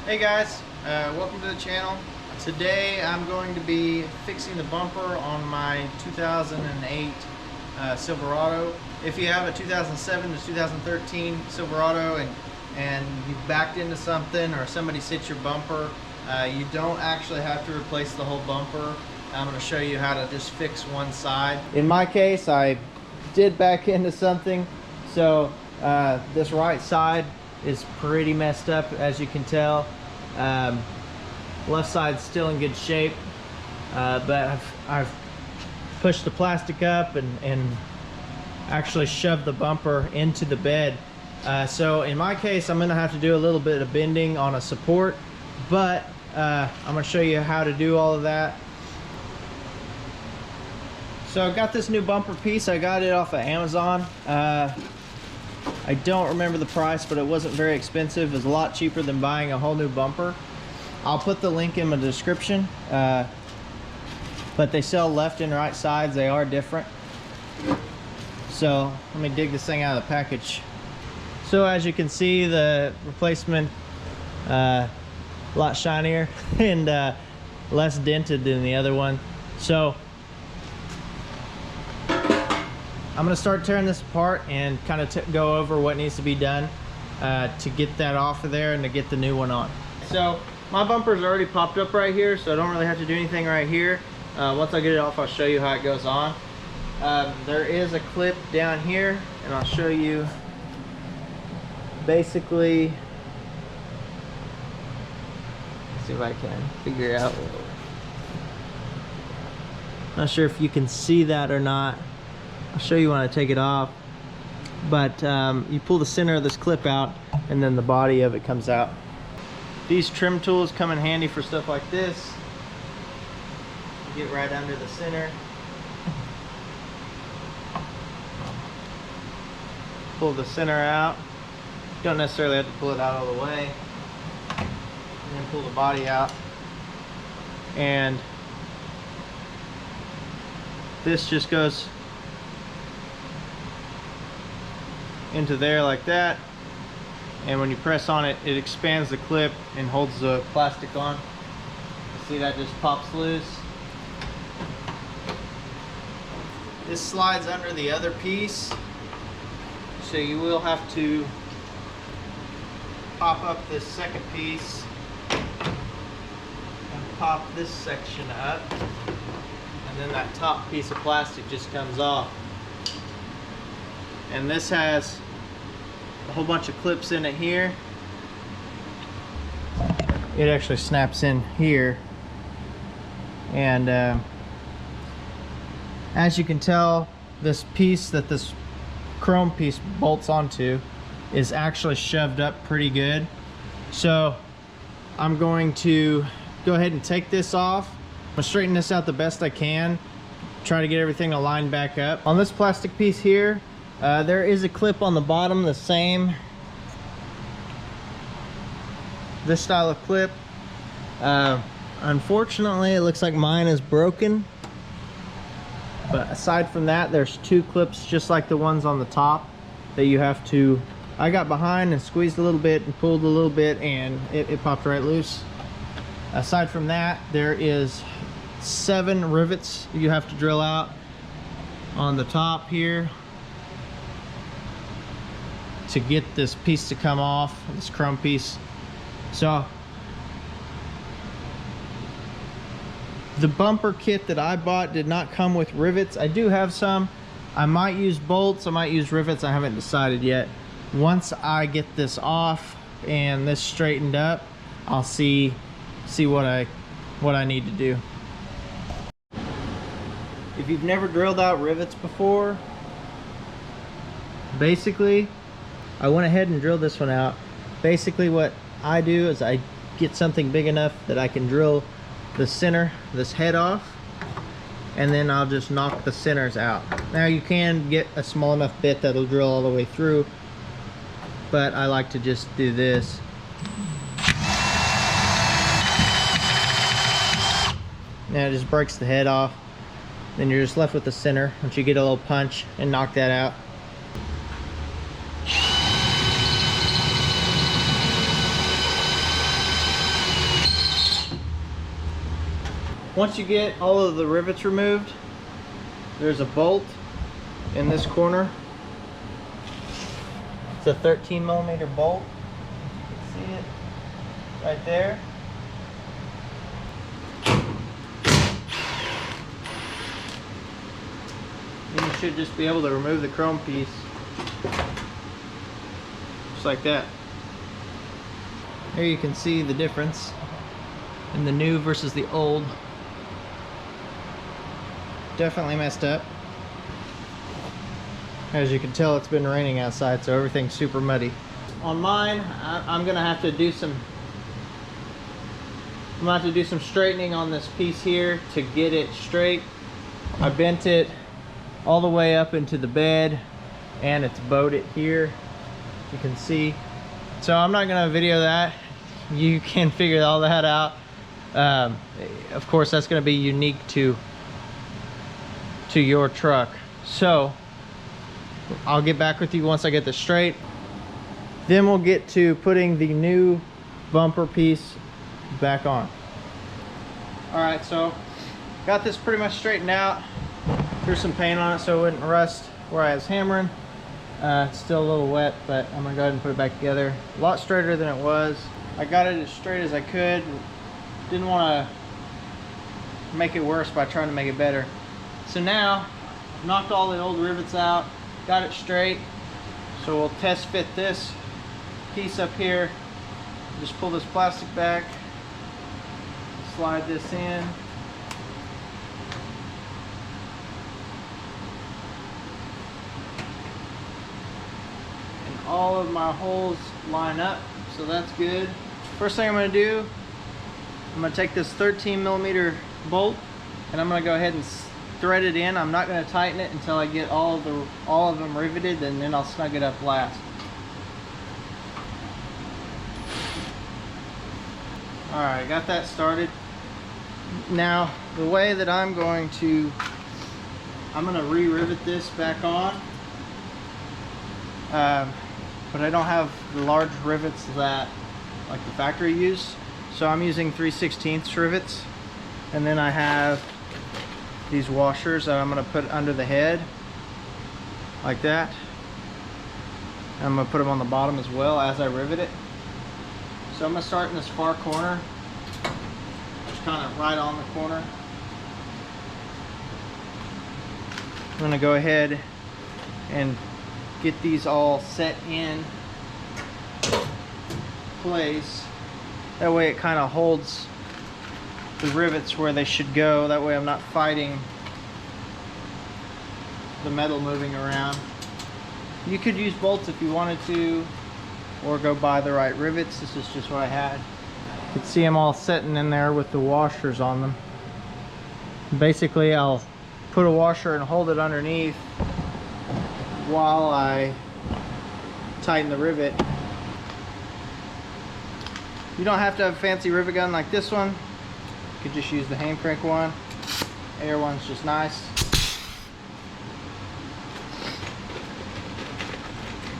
Hey guys, welcome to the channel. Today I'm going to be fixing the bumper on my 2008 Silverado. If you have a 2007 to 2013 Silverado and you backed into something or somebody hit your bumper, you don't actually have to replace the whole bumper. I'm going to show you how to just fix one side. In my case, I did back into something, so this right side is pretty messed up, as you can tell. Left side's still in good shape, but I've pushed the plastic up and actually shoved the bumper into the bed. So in my case, I'm gonna have to do a little bit of bending on a support, but I'm gonna show you how to do all of that. So I got this new bumper piece. I got it off of Amazon. I don't remember the price, but it wasn't very expensive. It was a lot cheaper than buying a whole new bumper. I'll put the link in the description. But they sell left and right sides. They are different. So let me dig this thing out of the package. So as you can see, the replacement a lot shinier and less dented than the other one. So I'm gonna start tearing this apart and kind of go over what needs to be done to get that off of there and to get the new one on. So my bumper's already popped up right here, so I don't really have to do anything right here. Once I get it off, I'll show you how it goes on. There is a clip down here, and I'll show you basically. Let's see if I can figure out. Not sure if you can see that or not. I'll show you when I take it off, but you pull the center of this clip out and then the body of it comes out. These trim tools come in handy for stuff like this. You get right under the center, pull the center out. You don't necessarily have to pull it out all the way, and then pull the body out, and this just goes into there like that, and when you press on it, it expands the clip and holds the plastic on. See, that just pops loose. This slides under the other piece, so you will have to pop up this second piece and pop this section up, and then that top piece of plastic just comes off. And this has a whole bunch of clips in it here. It actually snaps in here, and as you can tell, this piece that this chrome piece bolts onto is actually shoved up pretty good. So I'm going to go ahead and take this off. I'm gonna straighten this out the best I can, try to get everything to line back up. On this plastic piece here, there is a clip on the bottom, the same, this style of clip. Unfortunately, it looks like mine is broken, but aside from that, there's two clips just like the ones on the top that you have to. I got behind and squeezed a little bit and pulled a little bit, and it popped right loose. Aside from that, there is 7 rivets you have to drill out on the top here to get this piece to come off, this chrome piece. So the bumper kit that I bought did not come with rivets. I do have some. I might use bolts, I might use rivets, I haven't decided yet. Once I get this off and this straightened up, I'll see what I need to do. If you've never drilled out rivets before, basically I went ahead and drilled this one out. Basically what I do is I get something big enough that I can drill the center, this head off, and then I'll just knock the centers out. Now you can get a small enough bit that'll drill all the way through, but I like to just do this. Now it just breaks the head off. Then you're just left with the center once you get a little punch and knock that out. Once you get all of the rivets removed, there's a bolt in this corner. It's a 13mm bolt. You can see it right there. Then you should just be able to remove the chrome piece. Just like that. Here you can see the difference in the new versus the old. Definitely messed up. As you can tell, it's been raining outside, so everything's super muddy. On mine, I'm gonna have to do some straightening on this piece here to get it straight. I bent it all the way up into the bed, and it's bowed it here. You can see. So I'm not gonna video that. You can figure all that out. Of course, that's gonna be unique to your truck. So I'll get back with you once I get this straight. Then we'll get to putting the new bumper piece back on. All right, so got this pretty much straightened out. Threw some paint on it so it wouldn't rust where I was hammering. It's still a little wet, but I'm gonna go ahead and put it back together. A lot straighter than it was. I got it as straight as I could. Didn't want to make it worse by trying to make it better. So now, knocked all the old rivets out, got it straight. So we'll test fit this piece up here. Just pull this plastic back, slide this in. And all of my holes line up, so that's good. First thing I'm going to do, I'm going to take this 13mm bolt and I'm going to go ahead and thread it in. I'm not going to tighten it until I get all of them riveted, and then I'll snug it up last. Alright, got that started. Now the way that I'm going to re-rivet this back on, but I don't have the large rivets that like the factory use, so I'm using 3/16 rivets, and then I have these washers that I'm going to put under the head like that, and I'm going to put them on the bottom as well as I rivet it. So I'm going to start in this far corner, just kind of right on the corner. I'm going to go ahead and get these all set in place. That way it kind of holds the rivets where they should go. That way I'm not fighting the metal moving around. You could use bolts if you wanted to, or go buy the right rivets. This is just what I had. You can see them all sitting in there with the washers on them. Basically, I'll put a washer and hold it underneath while I tighten the rivet. You don't have to have a fancy rivet gun like this one. You could just use the hand crank one. Air one's just nice.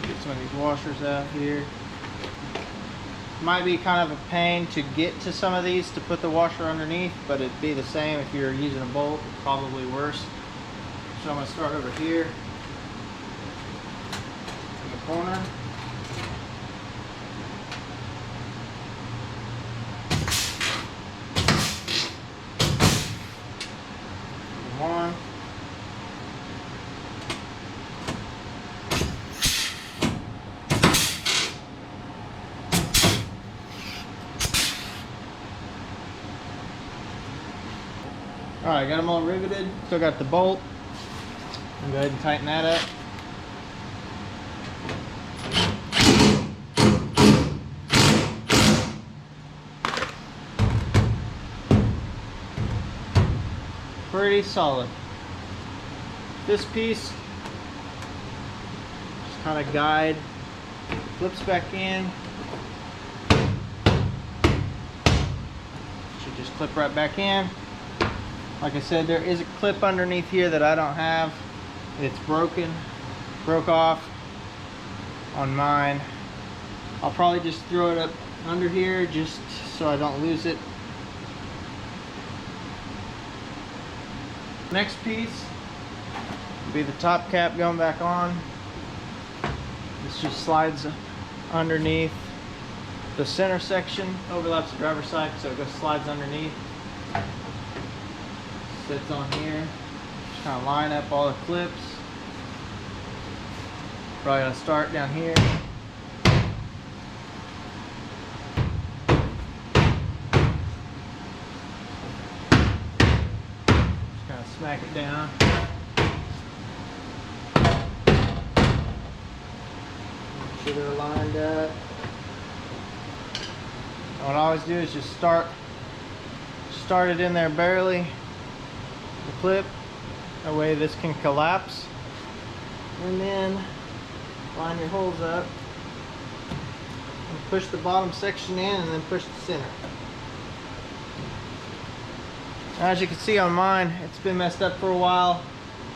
Get some of these washers out here. Might be kind of a pain to get to some of these to put the washer underneath, but it'd be the same if you're using a bolt, probably worse. So I'm going to start over here in the corner. One. Alright, got them all riveted. Still got the bolt. Go ahead and tighten that up. Pretty solid. This piece, just kind of guide, flips back in. Should just clip right back in. Like I said, there is a clip underneath here that I don't have. It's broke off on mine. I'll probably just throw it up under here just so I don't lose it. Next piece will be the top cap going back on. This just slides underneath the center section, overlaps the driver's side, so it just slides underneath. Sits on here. Just kind of line up all the clips. Probably gonna start down here. Just kind of smack it down. Make sure they're lined up. And what I always do is just start it in there barely, the clip. That way this can collapse. And then line your holes up. And push the bottom section in and then push the center. As you can see on mine, it's been messed up for a while.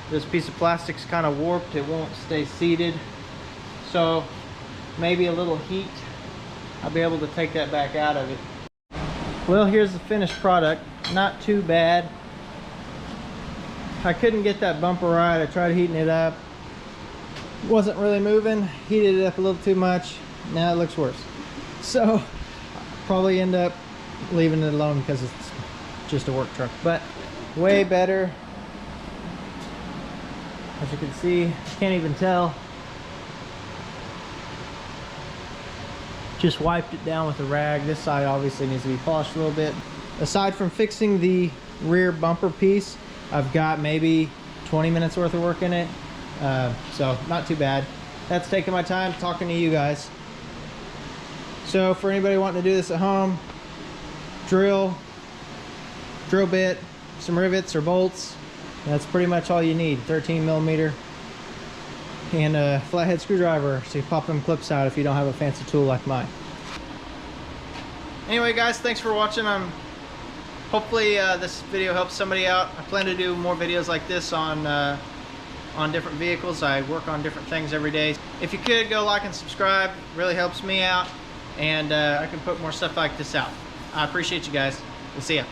This piece of plastic's kind of warped. It won't stay seated. So maybe a little heat, I'll be able to take that back out of it. Well, here's the finished product. Not too bad. I couldn't get that bumper right. I tried heating it up. Wasn't really moving. Heated it up a little too much. Now it looks worse. So probably end up leaving it alone because it's just a work truck. But way better. As you can see, can't even tell. Just wiped it down with a rag. This side obviously needs to be polished a little bit. Aside from fixing the rear bumper piece, I've got maybe 20 minutes worth of work in it. So not too bad. That's taking my time talking to you guys. So for anybody wanting to do this at home, drill bit, some rivets or bolts. That's pretty much all you need. 13 millimeter and a flathead screwdriver so you pop them clips out if you don't have a fancy tool like mine. Anyway guys, thanks for watching. Hopefully this video helps somebody out. I plan to do more videos like this on different vehicles. I work on different things every day. If you could go like and subscribe, really helps me out, and I can put more stuff like this out. I appreciate you guys. We'll see ya.